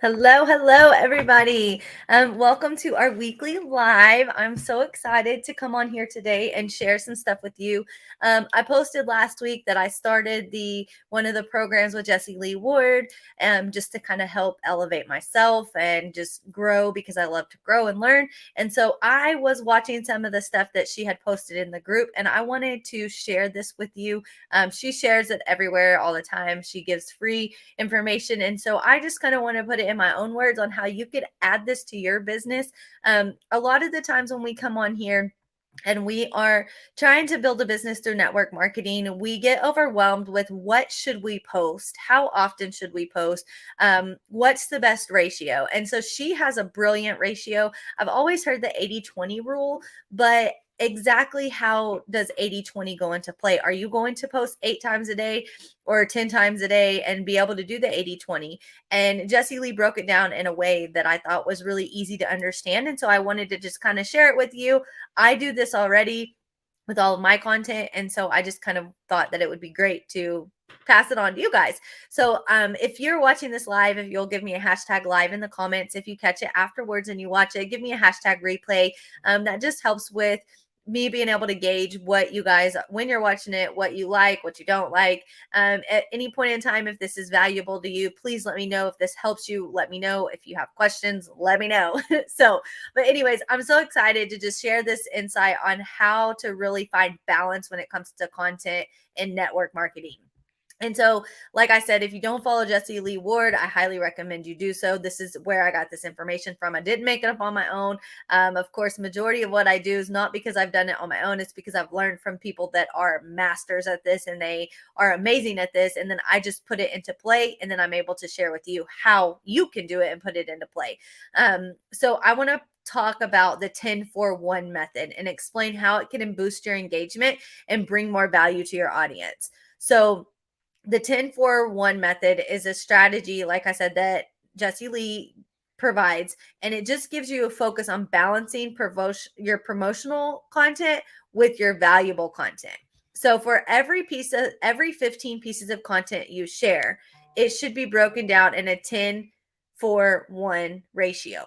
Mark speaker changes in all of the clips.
Speaker 1: Hello, everybody. Welcome to our weekly live. I'm so excited to come on here today and share some stuff with you. I posted last week that I started the one of the programs with Jessie Lee Ward, just to kind of help elevate myself and just grow because I love to grow and learn. And so I was watching some of the stuff that she had posted in the group, and I wanted to share this with you. She shares it everywhere all the time. She gives free information. And so I just kind of want to put it in my own words on how you could add this to your business. A lot of the times when we come on here, and we are trying to build a business through network marketing, we get overwhelmed with what should we post, how often should we post, what's the best ratio. And so she has a brilliant ratio. I've always heard the 80-20 rule, but exactly how does 80-20 go into play? Are you going to post 8 times a day or 10 times a day and be able to do the 80-20? And Jessie Lee broke it down in a way that I thought was really easy to understand. And so I wanted to just kind of share it with you. I do this already with all of my content. And so I just kind of thought that it would be great to pass it on to you guys. So if you're watching this live, if you'll give me a hashtag live in the comments, if you catch it afterwards and you watch it, give me a hashtag replay. That just helps with me being able to gauge what you guys, when you're watching it, what you like, what you don't like. At any point in time, if this is valuable to you, please let me know. If this helps you, let me know. If you have questions, let me know. But anyways, I'm so excited to just share this insight on how to really find balance when it comes to content and network marketing. And so, like I said, if you don't follow Jessie Lee Ward, I highly recommend you do so. This is where I got this information from. I didn't make it up on my own. Of course, majority of what I do is not because I've done it on my own. It's because I've learned from people that are masters at this and they are amazing at this. And then I just put it into play, and then I'm able to share with you how you can do it and put it into play. So I want to talk about the 10-4-1 method and explain how it can boost your engagement and bring more value to your audience. So the 10-4-1 method is a strategy, like I said, that Jessie Lee provides, and it just gives you a focus on balancing your promotional content with your valuable content. So for every 15 pieces of content you share, it should be broken down in a 10-4-1 ratio.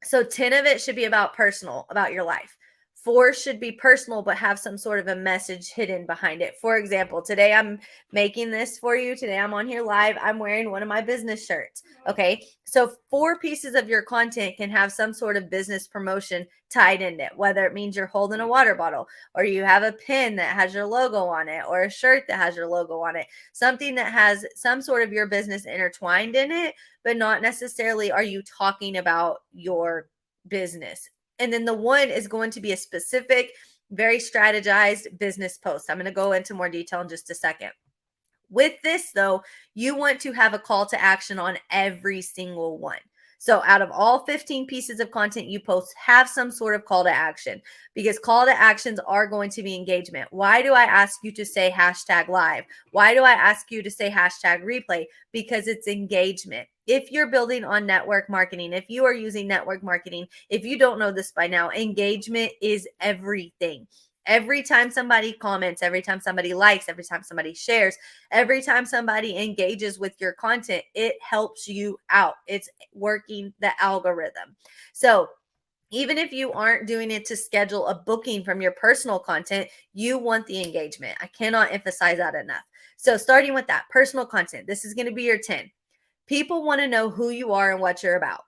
Speaker 1: So 10 of it should be about personal, about your life. 4 should be personal, but have some sort of a message hidden behind it. For example, today I'm making this for you. Today I'm on here live. I'm wearing one of my business shirts. Okay. So 4 pieces of your content can have some sort of business promotion tied in it, whether it means you're holding a water bottle, or you have a pin that has your logo on it, or a shirt that has your logo on it, something that has some sort of your business intertwined in it, but not necessarily are you talking about your business. And then the 1 is going to be a specific, very strategized business post. I'm going to go into more detail in just a second. With this, though, you want to have a call to action on every single one. So out of all 15 pieces of content you post, have some sort of call to action, because call to actions are going to be engagement. Why do I ask you to say hashtag live? Why do I ask you to say hashtag replay? Because it's engagement. If you're building on network marketing, if you are using network marketing, if you don't know this by now, engagement is everything. Every time somebody comments, every time somebody likes, every time somebody shares, every time somebody engages with your content, it helps you out. It's working the algorithm. So even if you aren't doing it to schedule a booking from your personal content, you want the engagement. I cannot emphasize that enough. So starting with that personal content, this is going to be your 10. People want to know who you are and what you're about.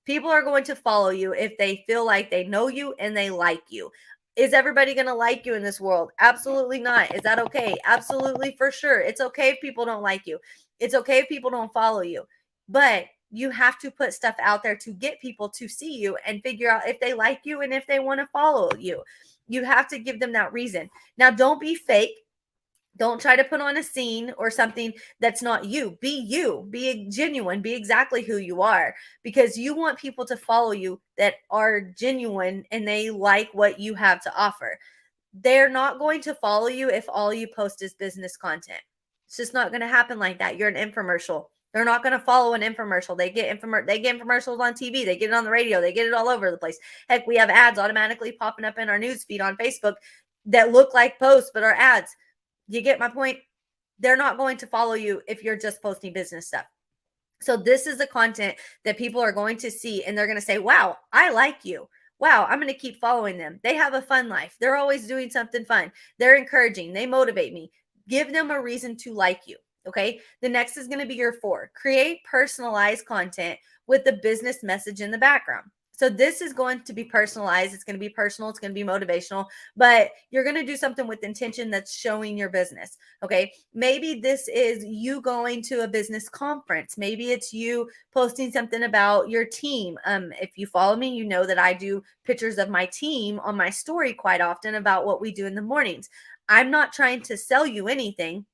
Speaker 1: People are going to follow you if they feel like they know you and they like you. Is everybody going to like you in this world? Absolutely not. Is that okay? Absolutely, for sure. It's okay if people don't like you. It's okay if people don't follow you. But you have to put stuff out there to get people to see you and figure out if they like you and if they want to follow you. You have to give them that reason. Now, don't be fake. Don't try to put on a scene or something that's not you. Be genuine, be exactly who you are, because you want people to follow you that are genuine and they like what you have to offer. They're not going to follow you if all you post is business content. It's just not going to happen like that. You're an infomercial. They're not going to follow an infomercial. They get infomercials on TV. They get it on the radio. They get it all over the place. Heck, we have ads automatically popping up in our news feed on Facebook that look like posts but are ads. You get my point? They're not going to follow you if you're just posting business stuff. So this is the content that people are going to see, and they're going to say, wow, I like you. Wow, I'm going to keep following them. They have a fun life. They're always doing something fun. They're encouraging. They motivate me. Give them a reason to like you. Okay. The next is going to be your 4. Create personalized content with the business message in the background. So this is going to be personalized. It's going to be personal. It's going to be motivational, but you're going to do something with intention that's showing your business. Okay. Maybe this is you going to a business conference. Maybe it's you posting something about your team. If you follow me, you know that I do pictures of my team on my story quite often about what we do in the mornings. I'm not trying to sell you anything.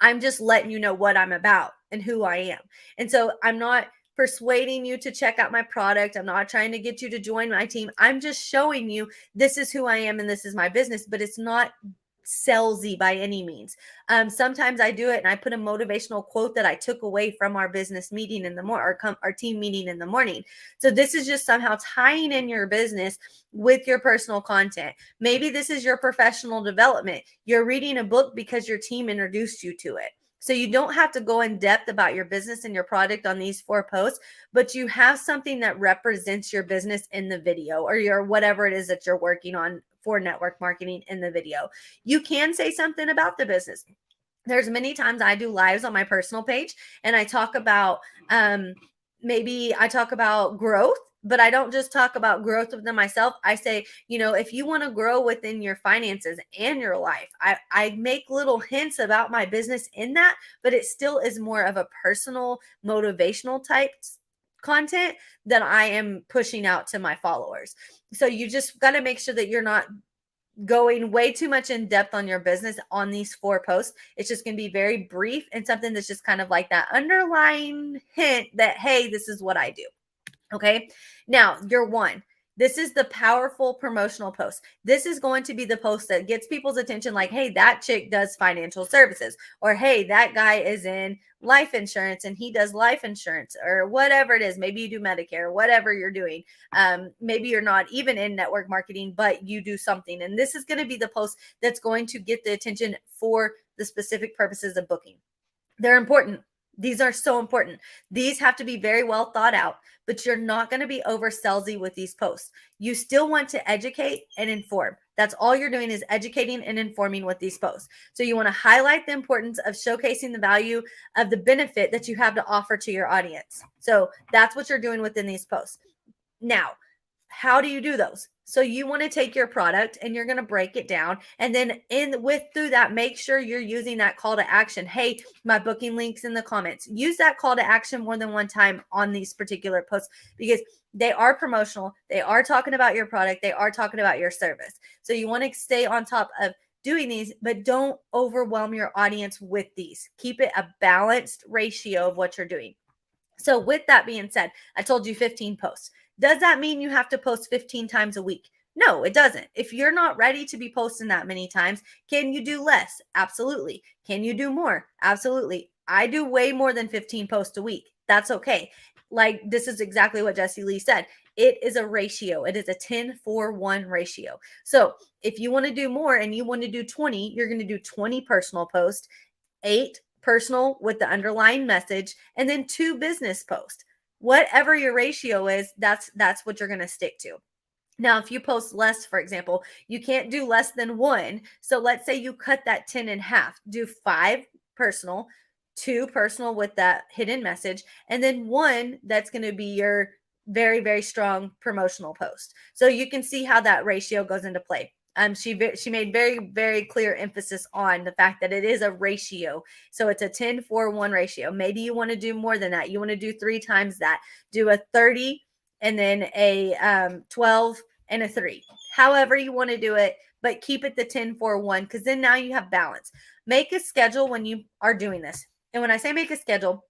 Speaker 1: I'm just letting you know what I'm about and who I am. And so I'm not persuading you to check out my product. I'm not trying to get you to join my team. I'm just showing you this is who I am and this is my business, but it's not salesy by any means. Sometimes I do it and I put a motivational quote that I took away from our business meeting in the morning, our team meeting in the morning. So this is just somehow tying in your business with your personal content. Maybe this is your professional development. You're reading a book because your team introduced you to it. So you don't have to go in depth about your business and your product on these 4 posts, but you have something that represents your business in the video or your whatever it is that you're working on for network marketing in the video. You can say something about the business. There's many times I do lives on my personal page and I talk about maybe I talk about growth, but I don't just talk about growth within myself. I say, if you want to grow within your finances and your life, I make little hints about my business in that, but it still is more of a personal motivational type content that I am pushing out to my followers. So you just got to make sure that you're not going way too much in depth on your business on these 4 posts. It's just going to be very brief and something that's just kind of like that underlying hint that, hey, this is what I do. Okay. Now, your 1. This is the powerful promotional post. This is going to be the post that gets people's attention like, hey, that chick does financial services, or hey, that guy is in life insurance and he does life insurance, or whatever it is. Maybe you do Medicare, whatever you're doing. Maybe you're not even in network marketing, but you do something. And this is going to be the post that's going to get the attention for the specific purposes of booking. They're important. These are so important. These have to be very well thought out, but you're not going to be over salesy with these posts. You still want to educate and inform. That's all you're doing is educating and informing with these posts. So you want to highlight the importance of showcasing the value of the benefit that you have to offer to your audience. So that's what you're doing within these posts. Now, how do you do those? So you want to take your product and you're going to break it down, and then through that, make sure you're using that call to action. Hey, my booking links in the comments. Use that call to action more than one time on these particular posts because they are promotional. They are talking about your product. They are talking about your service. So you want to stay on top of doing these, but don't overwhelm your audience with these. Keep it a balanced ratio of what you're doing. So with that being said, I told you 15 posts. Does that mean you have to post 15 times a week? No, it doesn't. If you're not ready to be posting that many times, can you do less? Absolutely. Can you do more? Absolutely. I do way more than 15 posts a week. That's okay. Like, this is exactly what Jessie Lee said. It is a ratio. It is a 10-4-1 ratio. So if you want to do more and you want to do 20, you're going to do 20 personal posts, 8 personal with the underlying message, and then 2 business posts. Whatever your ratio is, that's what you're going to stick to. Now, if you post less, for example, you can't do less than 1. So let's say you cut that 10 in half, do 5 personal, 2 personal with that hidden message, and then 1 that's going to be your very, very strong promotional post. So you can see how that ratio goes into play. She made very, very clear emphasis on the fact that it is a ratio. So it's a 10-4-1 ratio. Maybe you want to do more than that. You want to do 3 times that. Do a 30 and then a 12 and a 3. However you want to do it, but keep it the 10-4-1 because then now you have balance. Make a schedule when you are doing this. And when I say make a schedule,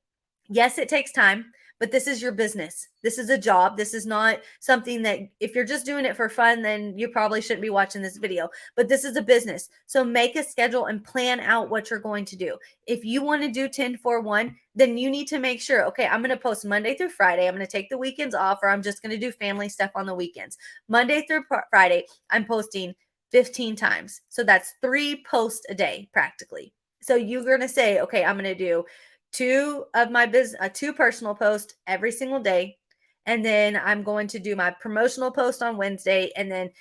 Speaker 1: yes, it takes time, but this is your business. This is a job. This is not something that if you're just doing it for fun, then you probably shouldn't be watching this video. But this is a business. So make a schedule and plan out what you're going to do. If you want to do 10-4-1, then you need to make sure, okay, I'm going to post Monday through Friday. I'm going to take the weekends off, or I'm just going to do family stuff on the weekends. Monday through Friday, I'm posting 15 times. So that's 3 posts a day practically. So you're going to say, okay, I'm going to do two personal posts every single day. And then I'm going to do my promotional post on Wednesday. And then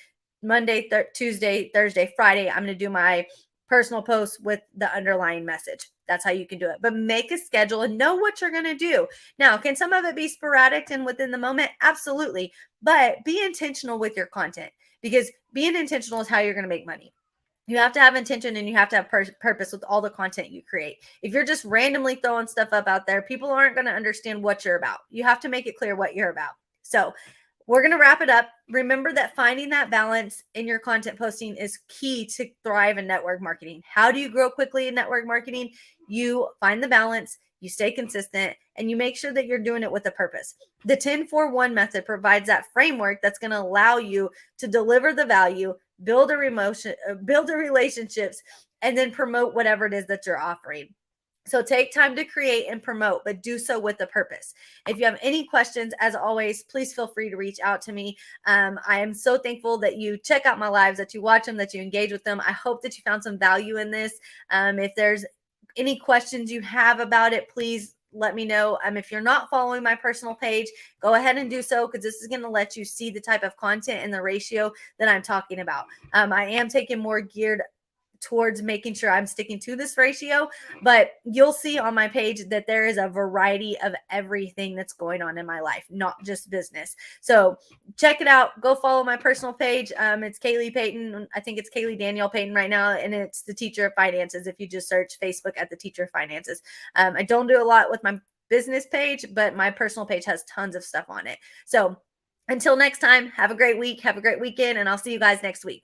Speaker 1: Monday, Tuesday, Thursday, Friday, I'm going to do my personal post with the underlying message. That's how you can do it. But make a schedule and know what you're going to do. Now, can some of it be sporadic and within the moment? Absolutely. But be intentional with your content, because being intentional is how you're going to make money. You have to have intention, and you have to have purpose with all the content you create. If you're just randomly throwing stuff up out there, people aren't going to understand what you're about. You have to make it clear what you're about. So we're going to wrap it up. Remember that finding that balance in your content posting is key to thrive in network marketing. How do you grow quickly in network marketing? You find the balance, you stay consistent, and you make sure that you're doing it with a purpose. The 10-4-1 method provides that framework that's going to allow you to deliver the value, build the relationships, and then promote whatever it is that you're offering. So take time to create and promote, but do so with a purpose. If you have any questions, as always, please feel free to reach out to me. I am so thankful that you check out my lives, that you watch them, that you engage with them. I hope that you found some value in this. If there's any questions you have about it, please let me know. If you're not following my personal page, go ahead and do so, because this is going to let you see the type of content and the ratio that I'm talking about. I am taking more geared towards making sure I'm sticking to this ratio, but you'll see on my page that there is a variety of everything that's going on in my life, not just business. So check it out. Go follow my personal page. It's Kaylee Payton. I think it's Kaylee Danielle Payton right now, and it's the Teacher of Finances. If you just search Facebook at the Teacher of Finances. I don't do a lot with my business page, but my personal page has tons of stuff on it. So until next time, have a great week, have a great weekend, and I'll see you guys next week.